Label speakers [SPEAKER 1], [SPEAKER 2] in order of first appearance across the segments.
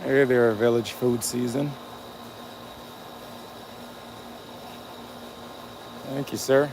[SPEAKER 1] Hey there, village food season. Thank you, sir.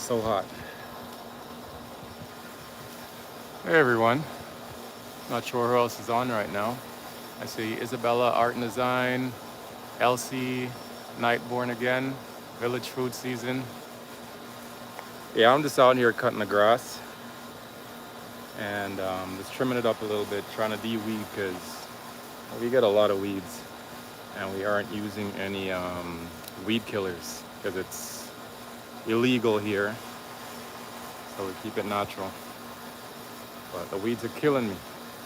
[SPEAKER 1] so hot. Hey everyone. Not sure who else is on right now. I see Isabella, Art and Design, Elsie, Night Born Again, Village Food Season. Yeah, I'm just out here cutting the grass and just trimming it up a little bit, trying to de-weed because we get a lot of weeds and we aren't using any weed killers because it's illegal here. So we keep it natural. But the weeds are killing me.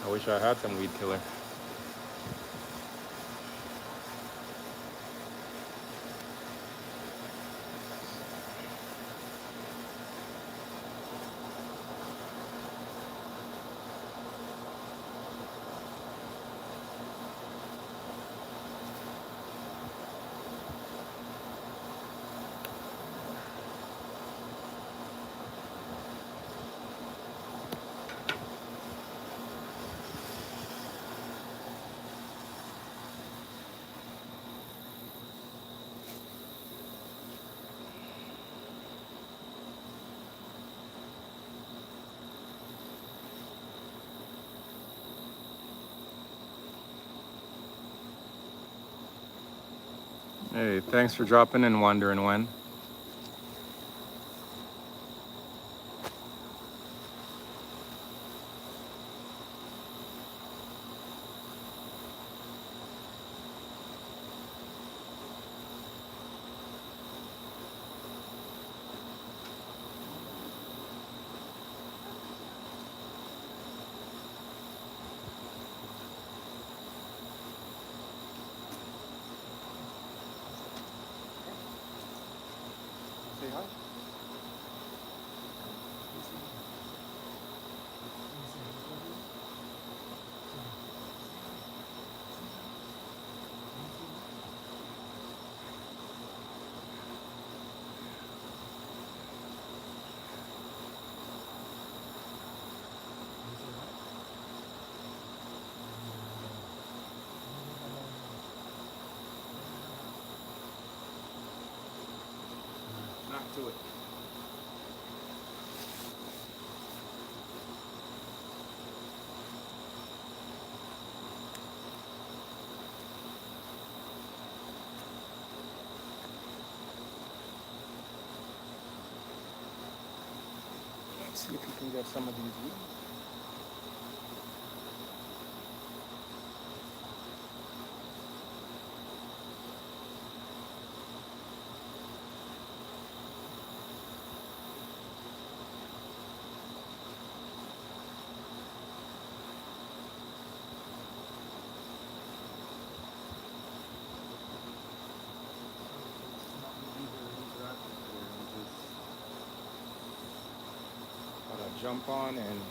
[SPEAKER 1] I wish I had some weed killer. Hey, thanks for dropping in, Wondering When. Say hi. Not to it. Let's see if you can get some of these weeds. Gotta jump on and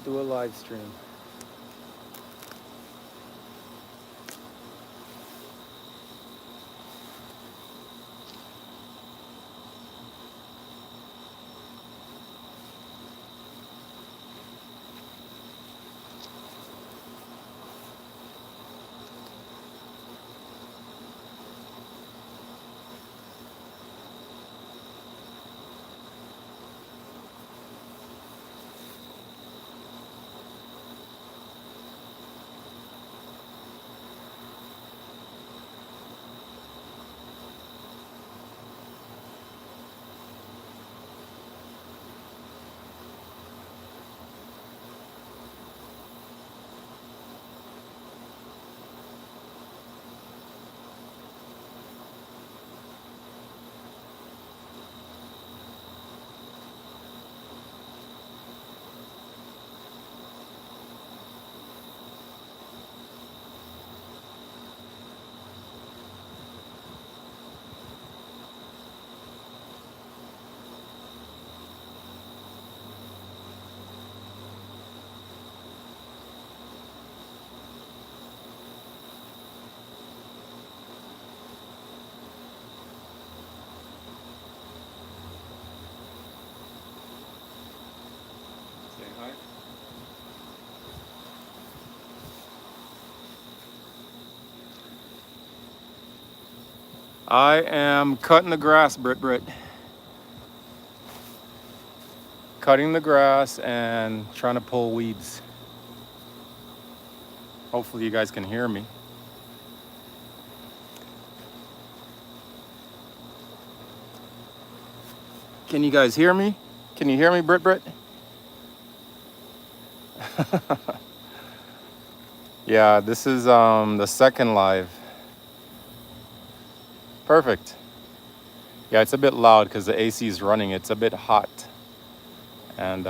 [SPEAKER 1] do a live stream. Say hi. I am cutting the grass, Brit. cutting the grass and trying to pull weeds. Hopefully you guys can hear me. Can you guys hear me? Can you hear me, Brit? Yeah, this is the second live. Perfect. Yeah, it's a bit loud because the AC is running. It's a bit hot. And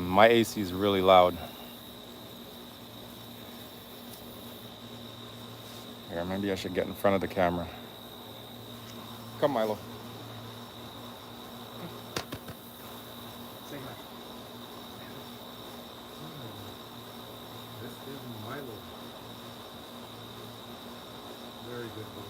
[SPEAKER 1] my AC is really loud. Here, maybe I should get in front of the camera. Come, Milo. Say hi. This is Milo. Very good boy.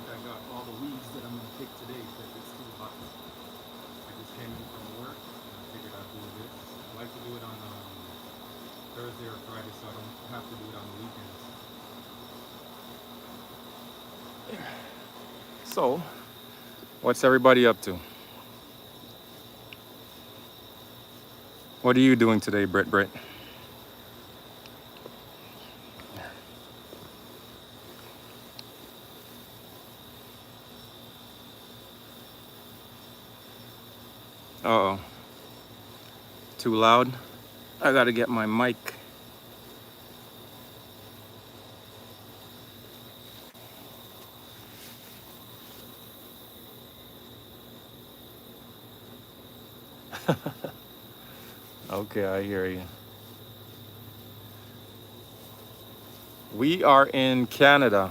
[SPEAKER 1] I got all the weeds that I'm going to pick today because it's too hot. I just came in from work and I figured I'd do this. I like to do it on Thursday or Friday so I don't have to do it on the weekends. So, what's everybody up to? What are you doing today, Brit? Uh-oh. Too loud? I gotta get my mic. Okay, I hear you. We are in Canada.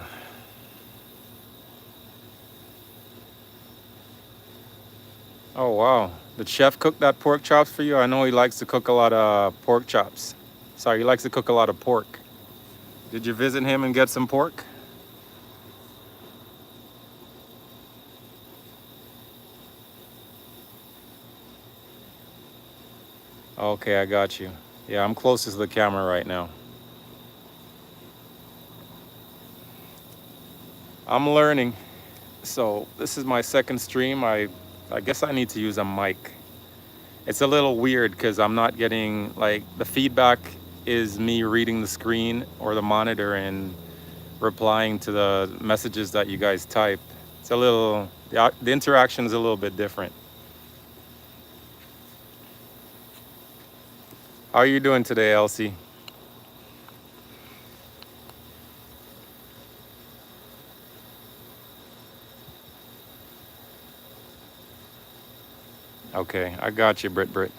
[SPEAKER 1] Oh, wow. Did chef cook that pork chops for you? I know he likes to cook a lot of pork chops. Sorry, he likes to cook a lot of pork. Did you visit him and get some pork? Okay, I got you. Yeah, I'm closest to the camera right now. I'm learning. So this is my second stream. I guess I need to use a mic. It's a little weird because I'm not getting, like, the feedback is me reading the screen or the monitor and replying to the messages that you guys type. It's a little, the interaction is a little bit different. How are you doing today, Elsie? Okay, I got you, Brit.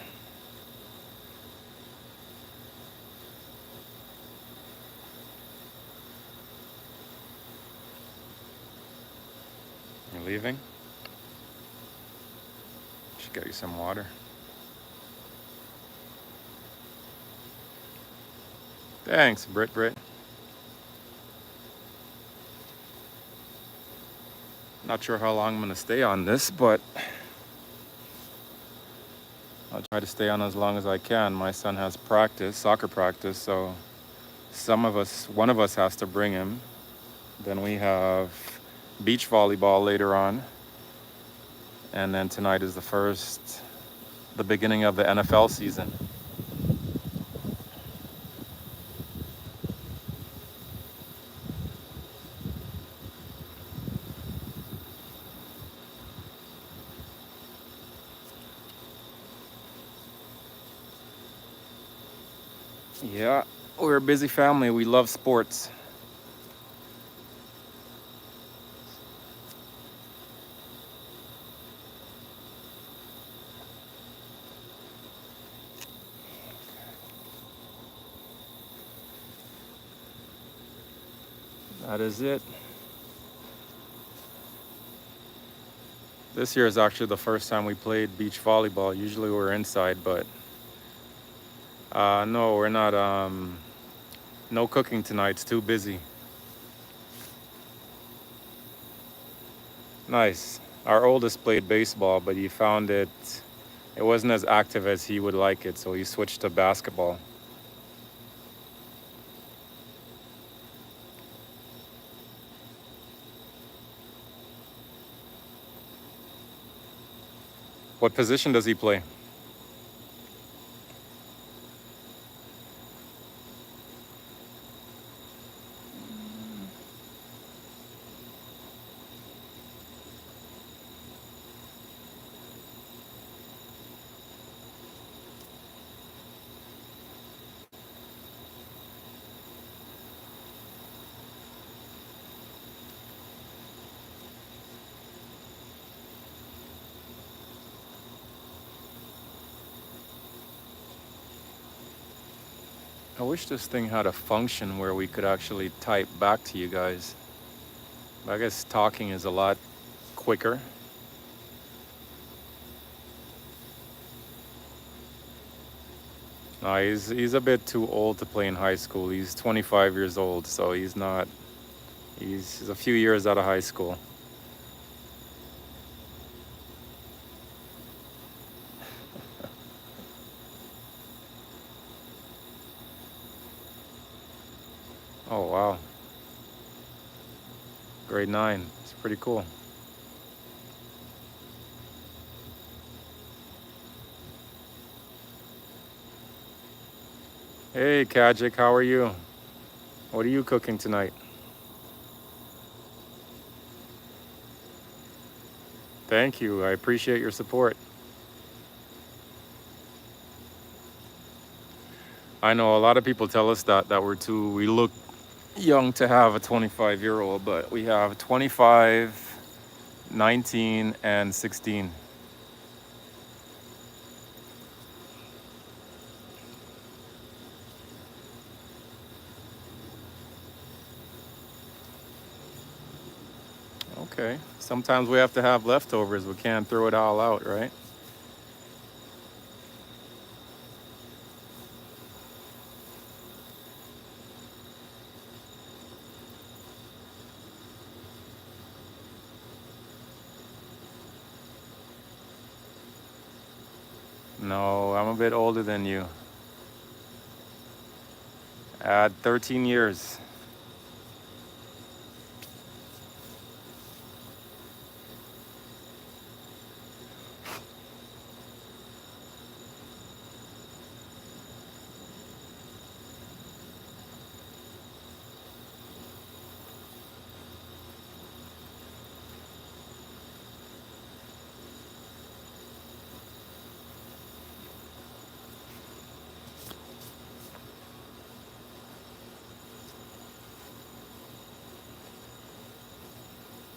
[SPEAKER 1] You leaving? Should get you some water. Thanks, Brit. Not sure how long I'm gonna stay on this, but I'll try to stay on as long as I can. My son has practice, soccer practice, so one of us has to bring him. Then we have beach volleyball later on. And then tonight is the beginning of the NFL season. Yeah, we're a busy family. We love sports. That is it. This year is actually the first time we played beach volleyball. Usually we're inside, but no, we're not No cooking tonight, it's too busy. Nice. Our oldest played baseball, but he found it wasn't as active as he would like it, so he switched to basketball. What position does he play? I wish this thing had a function where we could actually type back to you guys. I guess talking is a lot quicker. No, he's a bit too old to play in high school. He's 25 years old, so he's not. He's a few years out of high school. Oh wow, grade 9. It's pretty cool. Hey Kajik, how are you? What are you cooking tonight? Thank you. I appreciate your support. I know a lot of people tell us that we look young to have a 25-year-old, but we have 25, 19, and 16. Okay. Sometimes we have to have leftovers. We can't throw it all out, right? No, I'm a bit older than you. Add 13 years.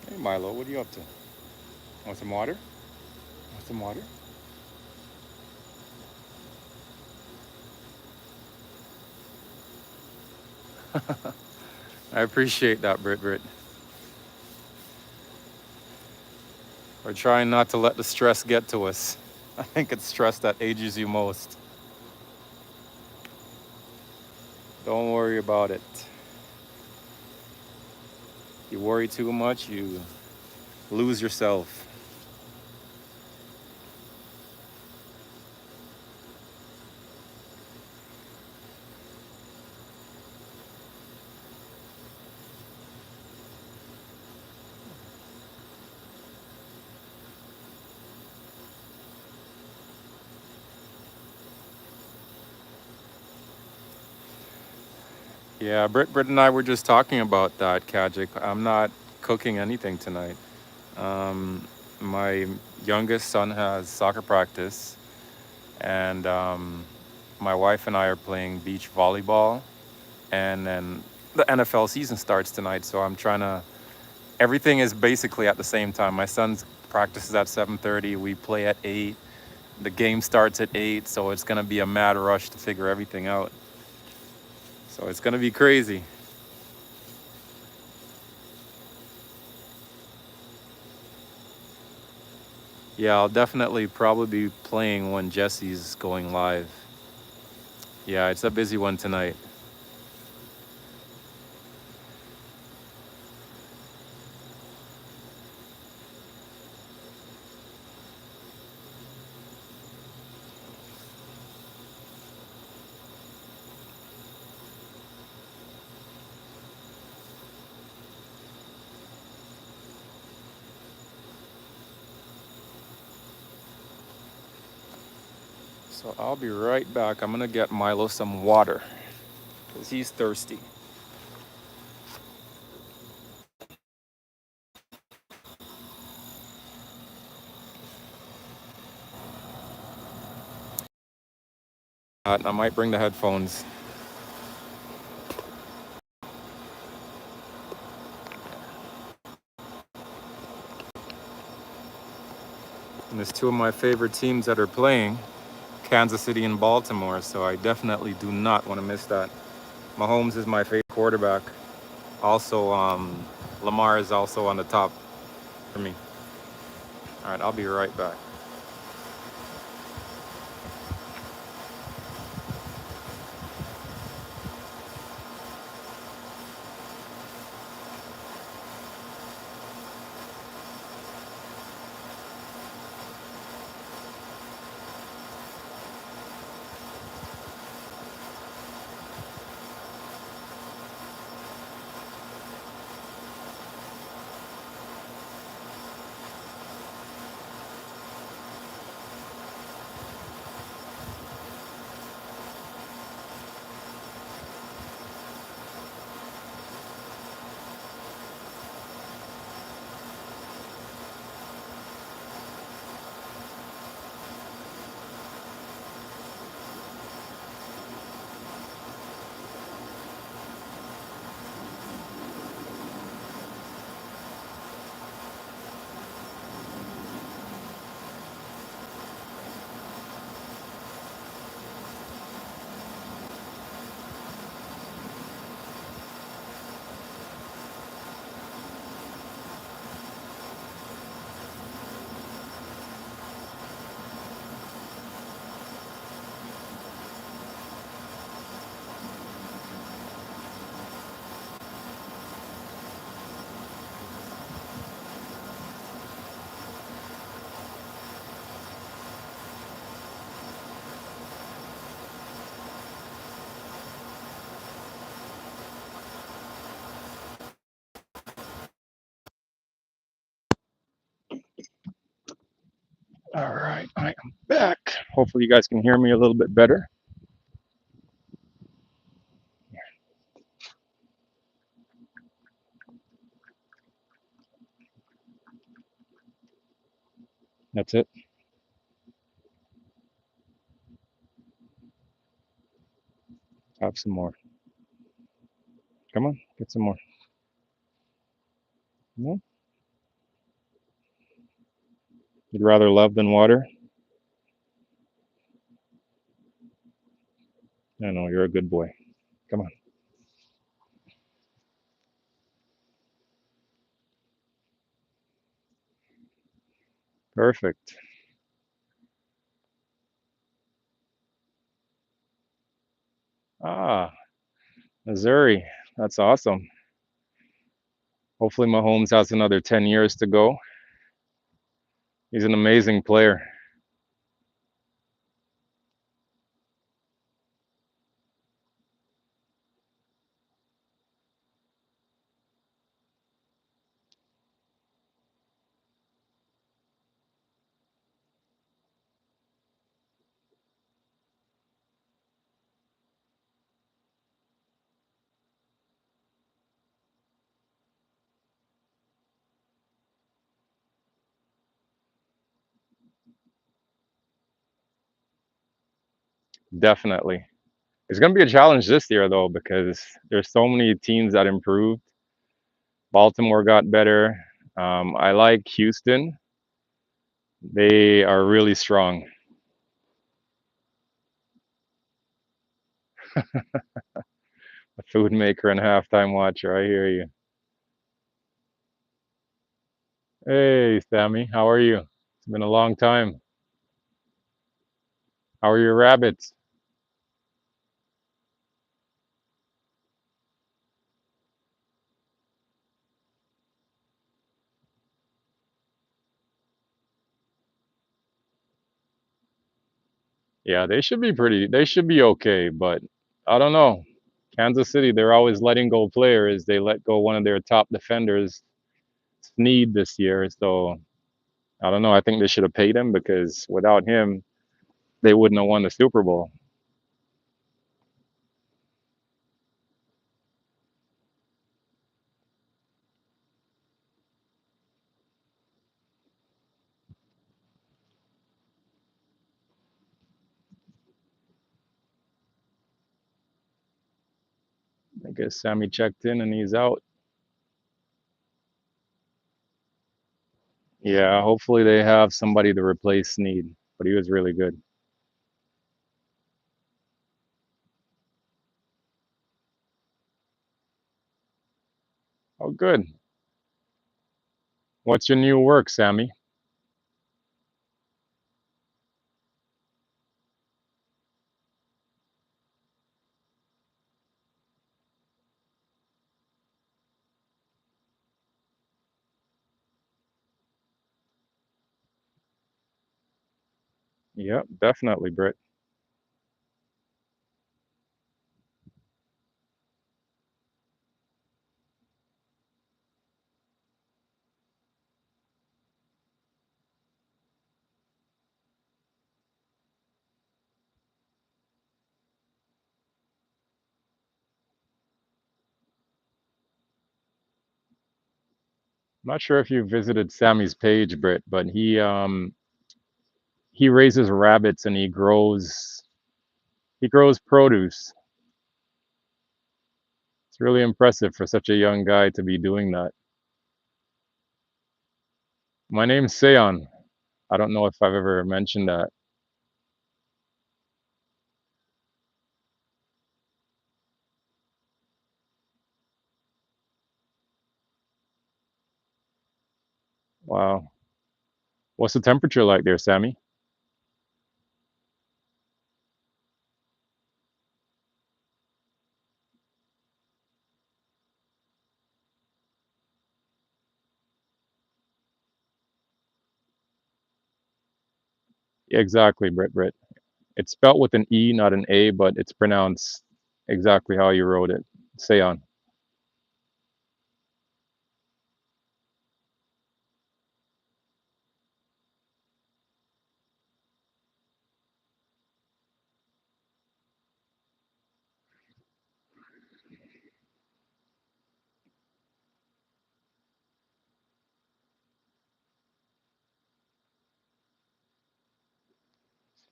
[SPEAKER 1] Hey Milo, what are you up to? Want some water? Want some water? I appreciate that, Brit Brit. We're trying not to let the stress get to us. I think it's stress that ages you most. Don't worry about it. You worry too much, you lose yourself. Yeah, Brit and I were just talking about that, Kajik. I'm not cooking anything tonight. My youngest son has soccer practice, and my wife and I are playing beach volleyball, and then the NFL season starts tonight. So I'm trying to. Everything is basically at the same time. My son's practice is at 7:30. We play at 8. The game starts at 8, so it's gonna be a mad rush to figure everything out. So it's gonna be crazy. Yeah, I'll definitely probably be playing when Jesse's going live. Yeah, it's a busy one tonight. So I'll be right back. I'm gonna get Milo some water because he's thirsty. I might bring the headphones. And there's two of my favorite teams that are playing, Kansas City and Baltimore. So I definitely do not want to miss that. Mahomes is my favorite quarterback. Also, Lamar is also on the top for me. All right, I'll be right back. All right, I am back. Hopefully, you guys can hear me a little bit better. That's it. Have some more. Come on, get some more. No? You'd rather love than water? I know, you're a good boy. Come on. Perfect. Ah, Missouri. That's awesome. Hopefully, Mahomes has another 10 years to go. He's an amazing player. Definitely. It's going to be a challenge this year, though, because there's so many teams that improved. Baltimore got better. I like Houston. They are really strong. A food maker and halftime watcher. I hear you. Hey, Sammy, how are you? It's been a long time. How are your rabbits? Yeah, they should be okay, but I don't know. Kansas City, they're always letting go players. They let go one of their top defenders, Snead, this year. So I don't know. I think they should have paid him because without him, they wouldn't have won the Super Bowl. I guess Sammy checked in and he's out. Yeah, hopefully they have somebody to replace Snead, but he was really good. Oh, good. What's your new work, Sammy? Yep, definitely, Britt. I'm not sure if you visited Sammy's page, Britt, but he raises rabbits and he grows produce. It's really impressive for such a young guy to be doing that. My name's Seon. I don't know if I've ever mentioned that. Wow. What's the temperature like there, Sammy? Exactly, Britt. It's spelt with an E, not an A, but it's pronounced exactly how you wrote it. Seon.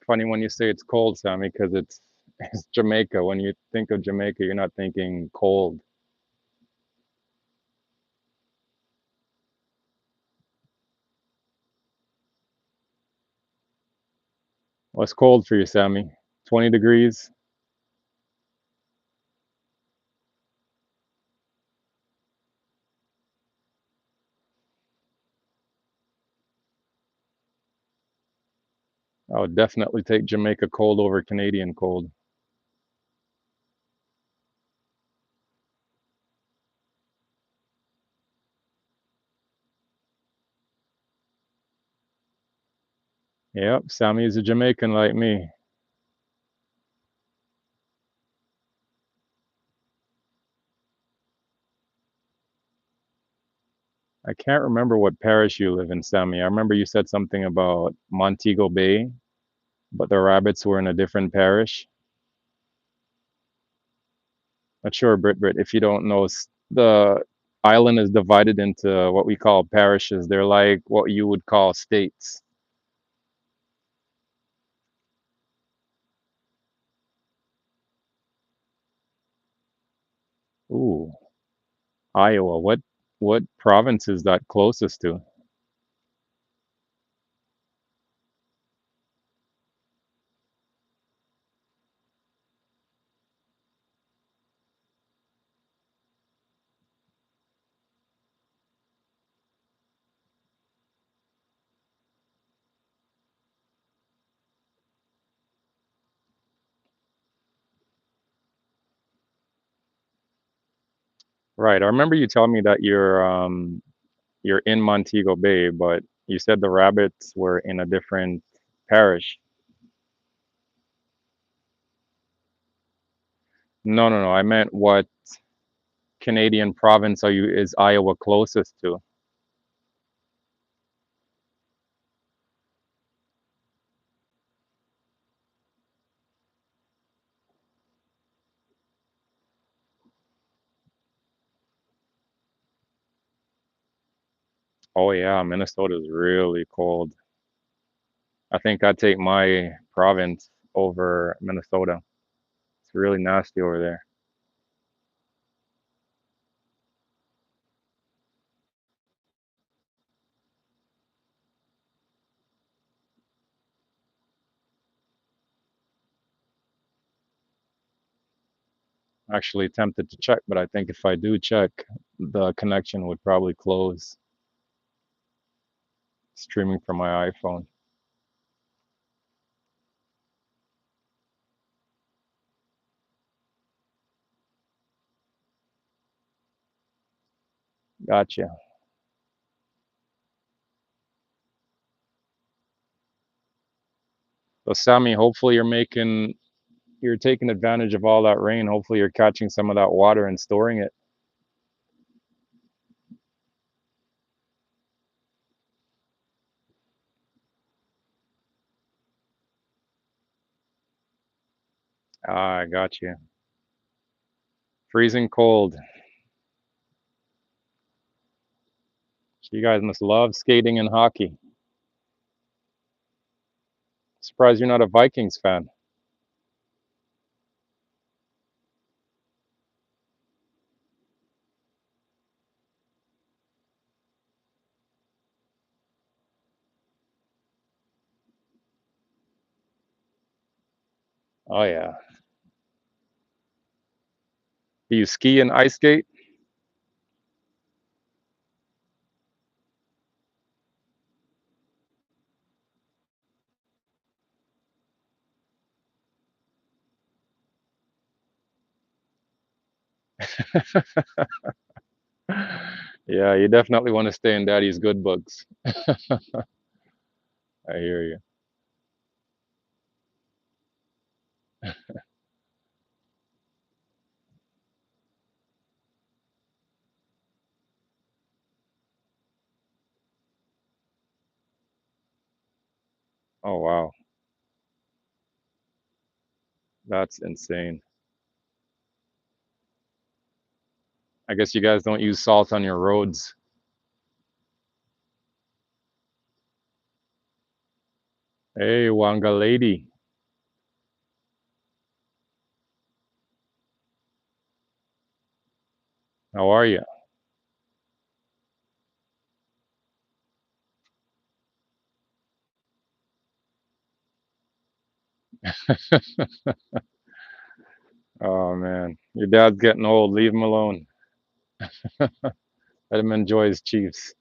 [SPEAKER 1] Funny when you say it's cold, Sammy, because it's Jamaica. When you think of Jamaica, you're not thinking cold. What's cold for you, Sammy? 20 degrees? I would definitely take Jamaica cold over Canadian cold. Yep, Sammy is a Jamaican like me. I can't remember what parish you live in, Sammy. I remember you said something about Montego Bay, but the rabbits were in a different parish. Not sure, Brit. If you don't know, the island is divided into what we call parishes. They're like what you would call states. Ooh, Iowa. What province is that closest to? Right. I remember you telling me that you're in Montego Bay, but you said the rabbits were in a different parish. No. I meant what Canadian province is Iowa closest to? Oh yeah, Minnesota is really cold. I think I'd take my province over Minnesota. It's really nasty over there. Actually tempted to check, but I think if I do check, the connection would probably close streaming from my iPhone. Gotcha. So Sammy, hopefully you're taking advantage of all that rain. Hopefully you're catching some of that water and storing it. Ah, I got you. Freezing cold. So you guys must love skating and hockey. Surprised you're not a Vikings fan. Oh yeah. Do you ski and ice skate? Yeah, you definitely want to stay in daddy's good books. I hear you. Oh wow. That's insane. I guess you guys don't use salt on your roads. Hey, Wanga lady. How are you? Oh man. Your dad's getting old. Leave him alone. Let him enjoy his Chiefs.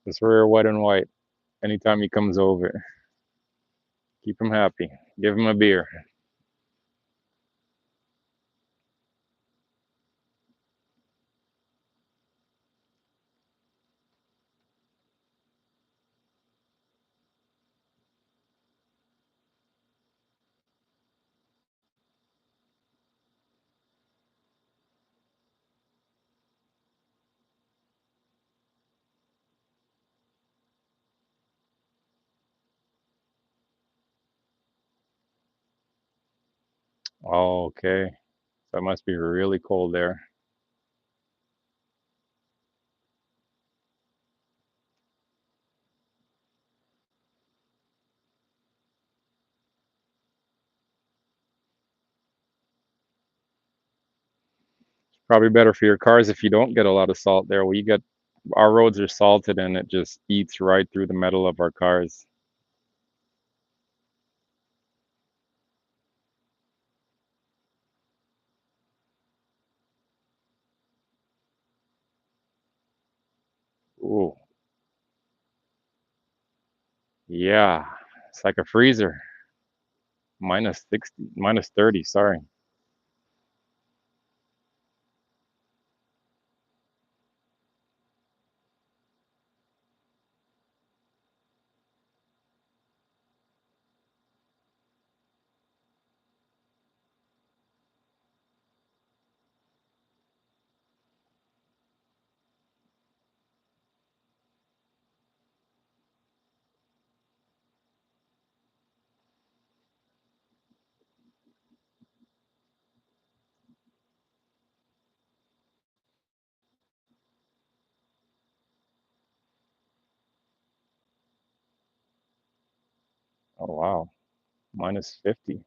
[SPEAKER 1] Just wear white and white anytime he comes over. Keep him happy. Give him a beer. Oh, okay. So it must be really cold there. Probably better for your cars if you don't get a lot of salt there. We get our roads are salted and it just eats right through the metal of our cars. Ooh, yeah. It's like a freezer. Minus 60, minus 30, sorry. Oh wow, -50.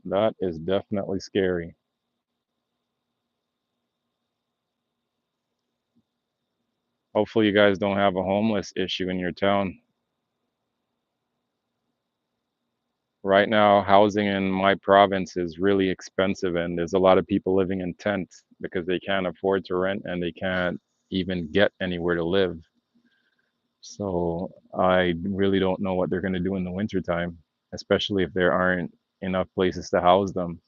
[SPEAKER 1] That is definitely scary. Hopefully you guys don't have a homeless issue in your town. Right now, housing in my province is really expensive, and there's a lot of people living in tents because they can't afford to rent and they can't even get anywhere to live. So I really don't know what they're going to do in the wintertime, especially if there aren't enough places to house them,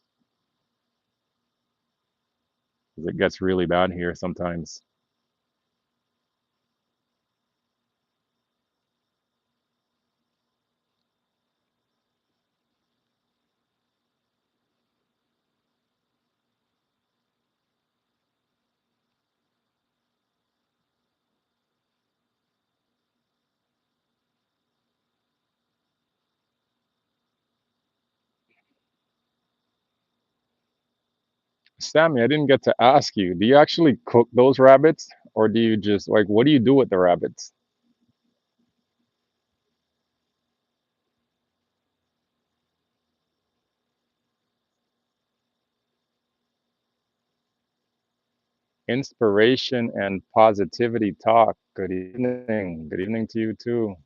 [SPEAKER 1] 'cause it gets really bad here sometimes. Sammy, I didn't get to ask you, do you actually cook those rabbits or do you just like what do you do with the rabbits? Inspiration and positivity talk. Good evening. Good evening to you too.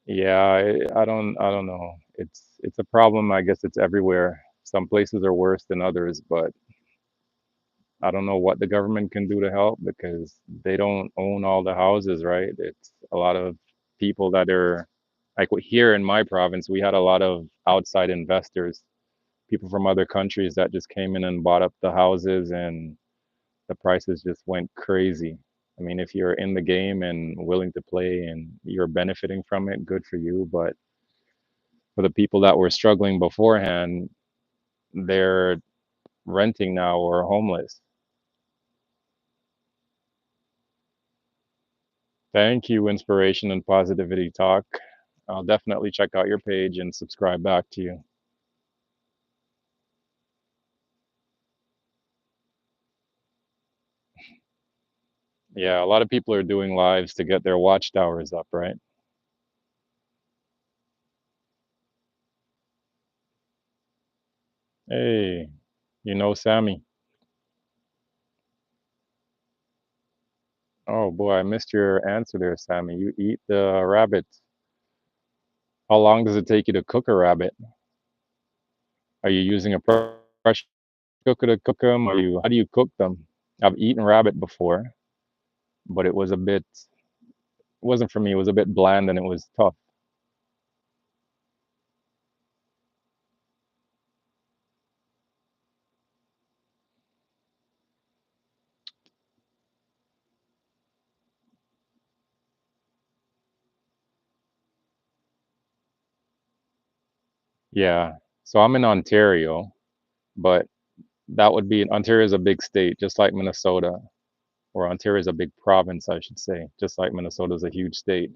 [SPEAKER 1] Yeah, I don't know. It's a problem. I guess it's everywhere. Some places are worse than others, but I don't know what the government can do to help because they don't own all the houses, right? It's a lot of people that are like here in my province, we had a lot of outside investors, people from other countries that just came in and bought up the houses and the prices just went crazy. I mean, if you're in the game and willing to play and you're benefiting from it, good for you. But for the people that were struggling beforehand, they're renting now or homeless. Thank you, Inspiration and Positivity Talk. I'll definitely check out your page and subscribe back to you. Yeah, a lot of people are doing lives to get their watchtowers up, right? Hey, you know Sammy. Oh boy, I missed your answer there, Sammy. You eat the rabbits. How long does it take you to cook a rabbit? Are you using a pressure cooker to cook them? How do you cook them? I've eaten rabbit before, but it wasn't for me. It was a bit bland and it was tough. Yeah. So I'm in Ontario, but that would be Ontario is a big state, just like Minnesota, or Ontario is a big province, I should say, just like Minnesota is a huge state.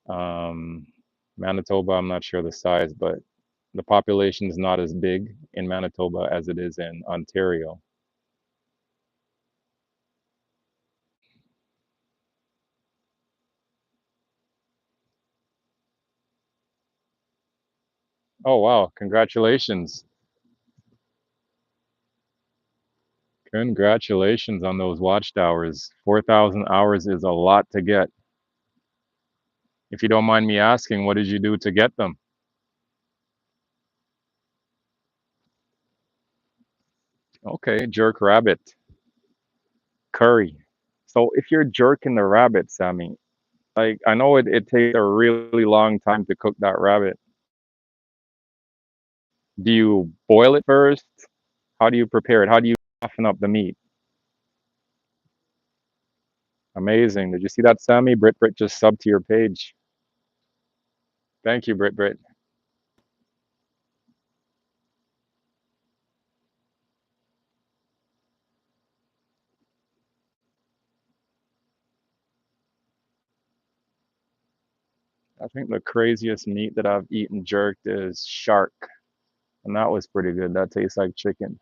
[SPEAKER 1] Um, Manitoba, I'm not sure the size, but the population is not as big in Manitoba as it is in Ontario. Oh wow, congratulations. Congratulations on those watchtowers. 4,000 hours is a lot to get. If you don't mind me asking, what did you do to get them? Okay, jerk rabbit, curry. So if you're jerking the rabbit, Sammy, like I know it takes a really long time to cook that rabbit. Do you boil it first? How do you prepare it? How do you soften up the meat? Amazing. Did you see that, Sammy? Brit just subbed to your page. Thank you, Brit. I think the craziest meat that I've eaten jerked is shark. And that was pretty good. That tastes like chicken.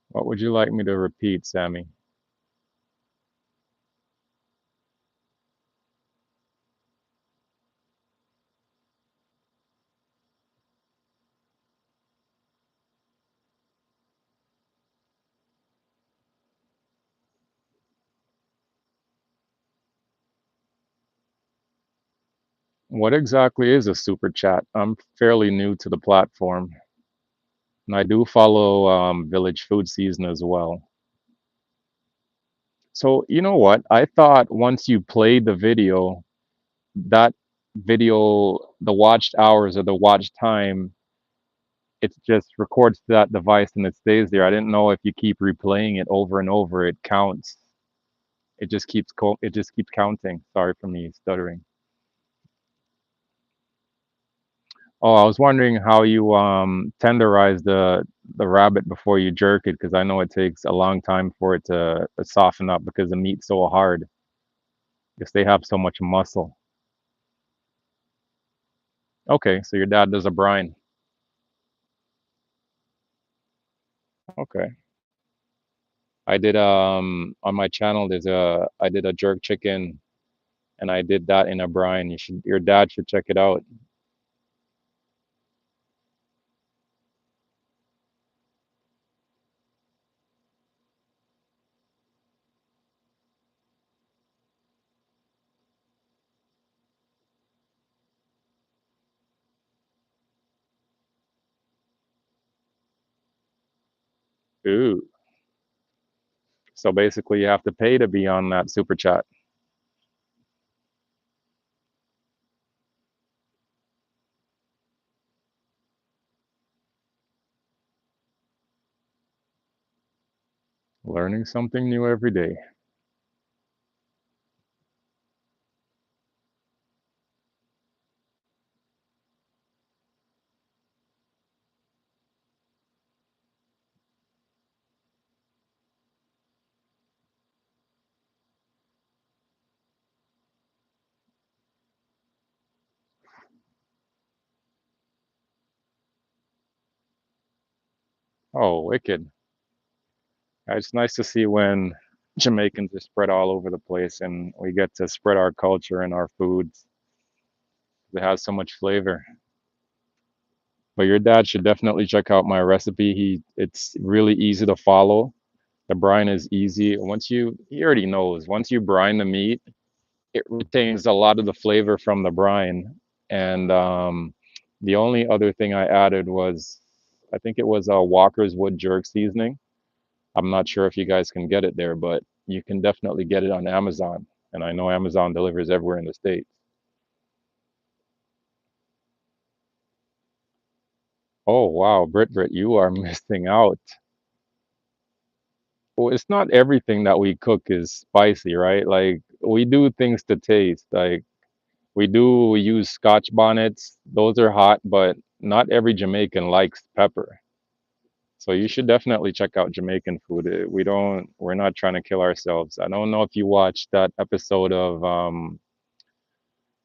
[SPEAKER 1] What would you like me to repeat, Sammy? What exactly is a super chat? I'm fairly new to the platform, and I do follow Village Food Season as well. So, you know what? I thought once you played the video, that video, the watched hours or the watch time, it just records to that device and it stays there. I didn't know if you keep replaying it over and over, it counts. It just keeps counting. Sorry for me stuttering. Oh, I was wondering how you tenderize the rabbit before you jerk it, because I know it takes a long time for it to soften up because the meat's so hard. Because they have so much muscle. Okay, so your dad does a brine. Okay. I did on my channel I did a jerk chicken and I did that in a brine. Your dad should check it out. Ooh. So basically you have to pay to be on that super chat. Learning something new every day. Oh, wicked. It's nice to see when Jamaicans are spread all over the place and we get to spread our culture and our foods. It has so much flavor. But your dad should definitely check out my recipe. It's really easy to follow. The brine is easy. He already knows, once you brine the meat, it retains a lot of the flavor from the brine. And the only other thing I added was, I think it was a Walker's Wood jerk seasoning. I'm not sure if you guys can get it there, but you can definitely get it on Amazon. And I know Amazon delivers everywhere in the States. Oh, wow, Brit, you are missing out. Well, it's not everything that we cook is spicy, right? Like we do things to taste. Like we use Scotch bonnets. Those are hot, but not every Jamaican likes pepper. So you should definitely check out Jamaican food. We're not trying to kill ourselves. I don't know if you watched that episode of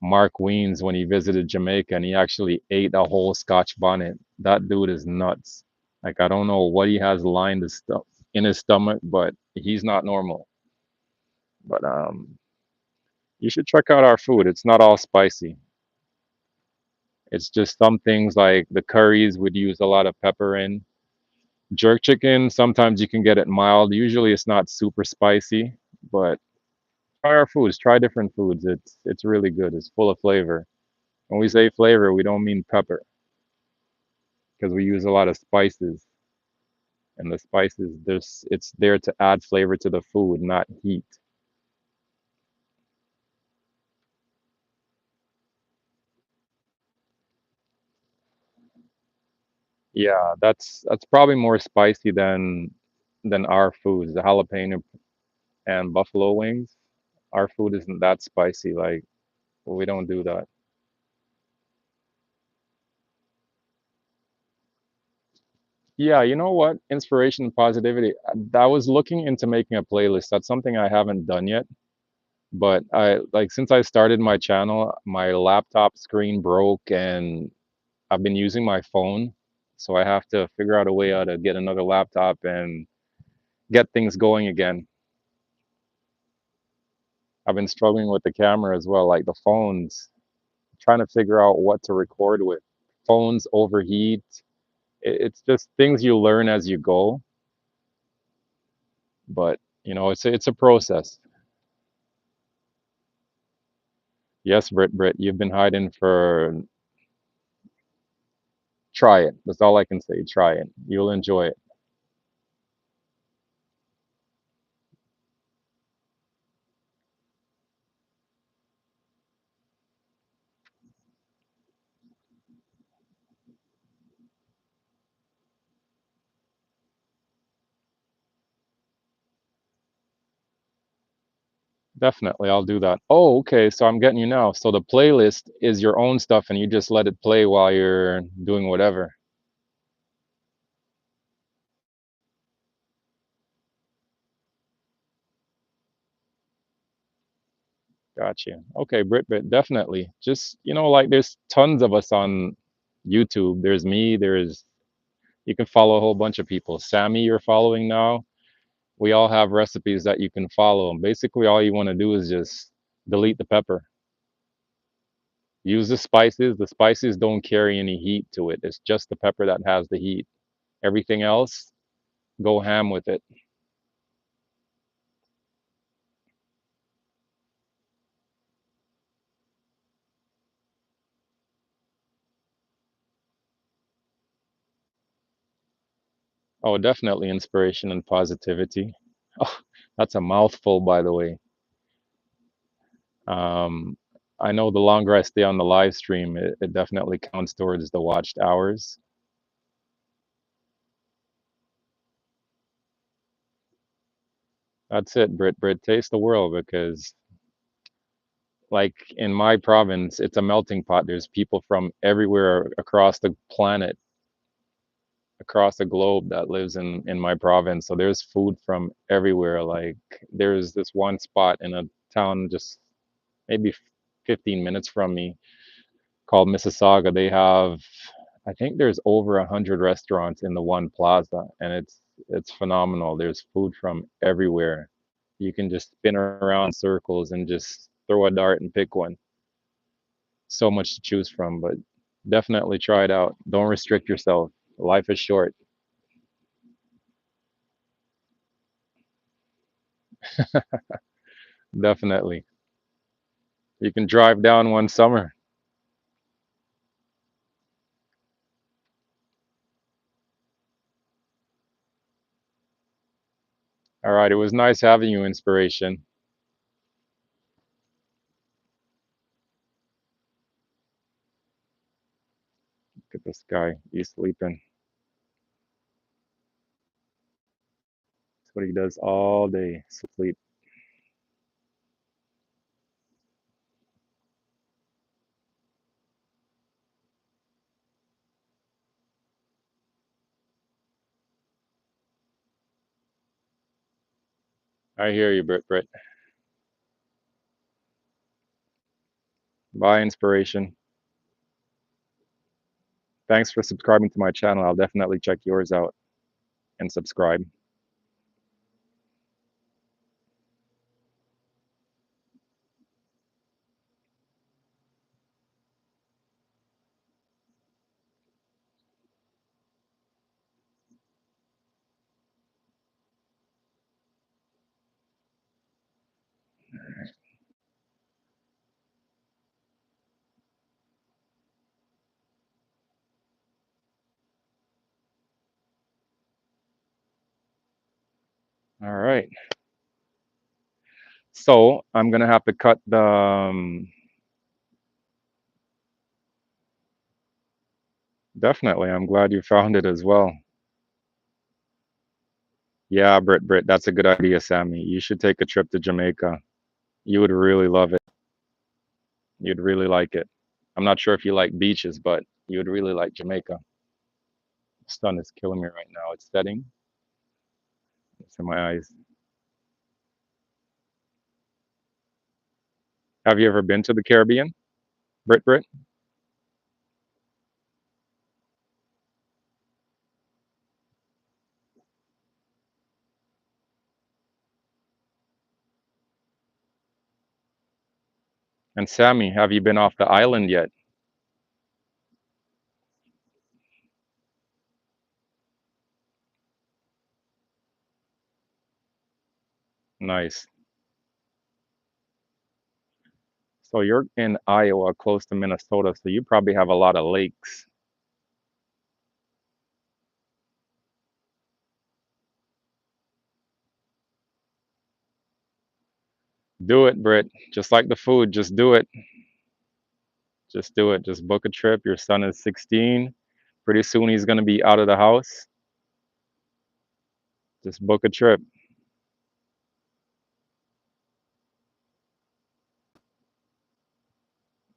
[SPEAKER 1] Mark Wiens when he visited Jamaica and he actually ate a whole Scotch bonnet. That dude is nuts. Like I don't know what he has lined his stuff in his stomach, but he's not normal. But you should check out our food. It's not all spicy. It's just some things like the curries would use a lot of pepper in. Jerk chicken, sometimes you can get it mild. Usually it's not super spicy, but try our foods, try different foods. It's really good. It's full of flavor. When we say flavor, we don't mean pepper because we use a lot of spices. And the spices, it's there to add flavor to the food, not heat. Yeah, that's probably more spicy than our foods. The jalapeno and buffalo wings. Our food isn't that spicy. Like we don't do that. Yeah, you know what? Inspiration and positivity. I was looking into making a playlist. That's something I haven't done yet. But I like since I started my channel, my laptop screen broke and I've been using my phone. So I have to figure out a way how to get another laptop and get things going again. I've been struggling with the camera as well, like the phones, trying to figure out what to record with. Phones overheat. It's just things you learn as you go, but it's a process. Yes, Brit, you've been hiding for try it. That's all I can say. Try it. You'll enjoy it. Definitely, I'll do that. Oh, okay, so I'm getting you now. So the playlist is your own stuff and you just let it play while you're doing whatever. Gotcha. Okay, Brit, definitely. Just, like there's tons of us on YouTube. There's me, you can follow a whole bunch of people. Sammy, you're following now. We all have recipes that you can follow. And basically, all you want to do is just delete the pepper. Use the spices. The spices don't carry any heat to it. It's just the pepper that has the heat. Everything else, go ham with it. Oh, definitely inspiration and positivity. Oh, that's a mouthful, by the way. Um, I know the longer I stay on the live stream, it definitely counts towards the watched hours. That's it, Brit. Taste the world because, like in my province, it's a melting pot. There's people from everywhere across the planet, across the globe that lives in my province. So there's food from everywhere. Like there's this one spot in a town just maybe 15 minutes from me called Mississauga. They have, I think there's over 100 restaurants in the one plaza, and it's phenomenal. There's food from everywhere. You can just spin around in circles and just throw a dart and pick one. So much to choose from, but definitely try it out. Don't restrict yourself. Life is short. Definitely. You can drive down one summer. All right. It was nice having you, Inspiration. Look at this guy. He's sleeping. That's what he does all day. Sleep. I hear you, Brit. Bye, Inspiration. Thanks for subscribing to my channel. I'll definitely check yours out and subscribe. All right. So I'm gonna have to cut the. Definitely. I'm glad you found it as well. Yeah, Brit. That's a good idea, Sammy. You should take a trip to Jamaica. You would really love it. You'd really like it. I'm not sure if you like beaches, but you would really like Jamaica. The sun is killing me right now. It's setting. It's in my eyes. Have you ever been to the Caribbean, Brit? And Sammy, have you been off the island yet? Nice. So you're in Iowa, close to Minnesota, so you probably have a lot of lakes. Do it, Brit. Just like the food, just do it. Just do it. Just book a trip. Your son is 16. Pretty soon he's going to be out of the house. Just book a trip.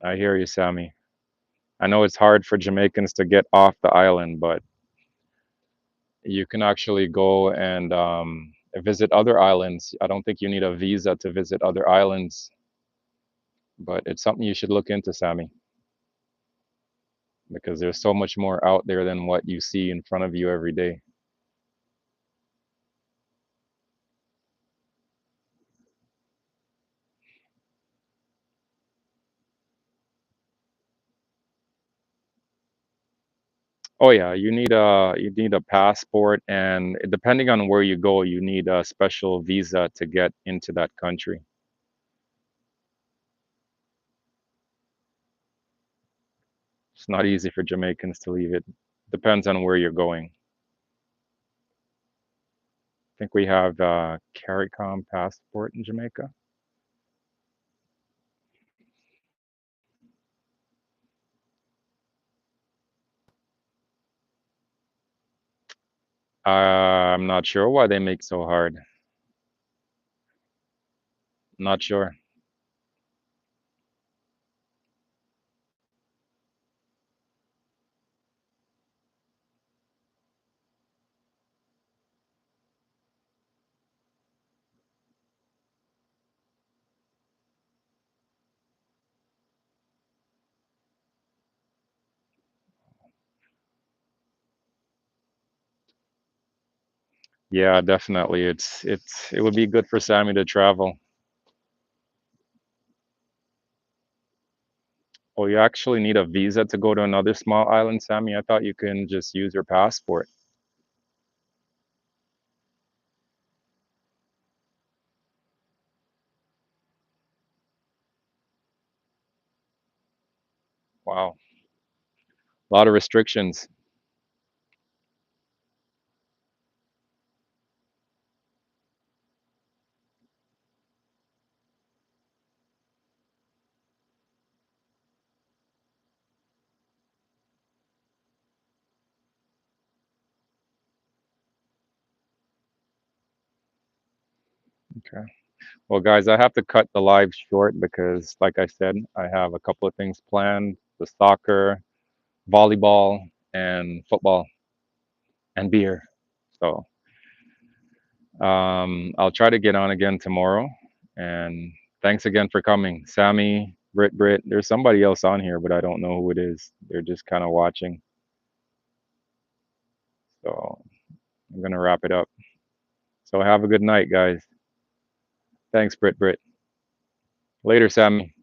[SPEAKER 1] I hear you, Sammy. I know it's hard for Jamaicans to get off the island, but you can actually go and visit other islands. I don't think you need a visa to visit other islands, but it's something you should look into, Sammy, because there's so much more out there than what you see in front of you every day. Oh yeah, you need a passport, and depending on where you go, you need a special visa to get into that country. It's not easy for Jamaicans to leave it. Depends on where you're going. I think we have CARICOM passport in Jamaica. I'm not sure why they make so hard. Not sure. Yeah, definitely. It would be good for Sammy to travel. Oh, you actually need a visa to go to another small island, Sammy? I thought you can just use your passport. Wow. A lot of restrictions. Okay. Well, guys, I have to cut the live short because, like I said, I have a couple of things planned, the soccer, volleyball, and football and beer. So I'll try to get on again tomorrow. And thanks again for coming. Sammy, Brit. There's somebody else on here, but I don't know who it is. They're just kind of watching. So I'm going to wrap it up. So have a good night, guys. Thanks, Brit. Later, Sammy.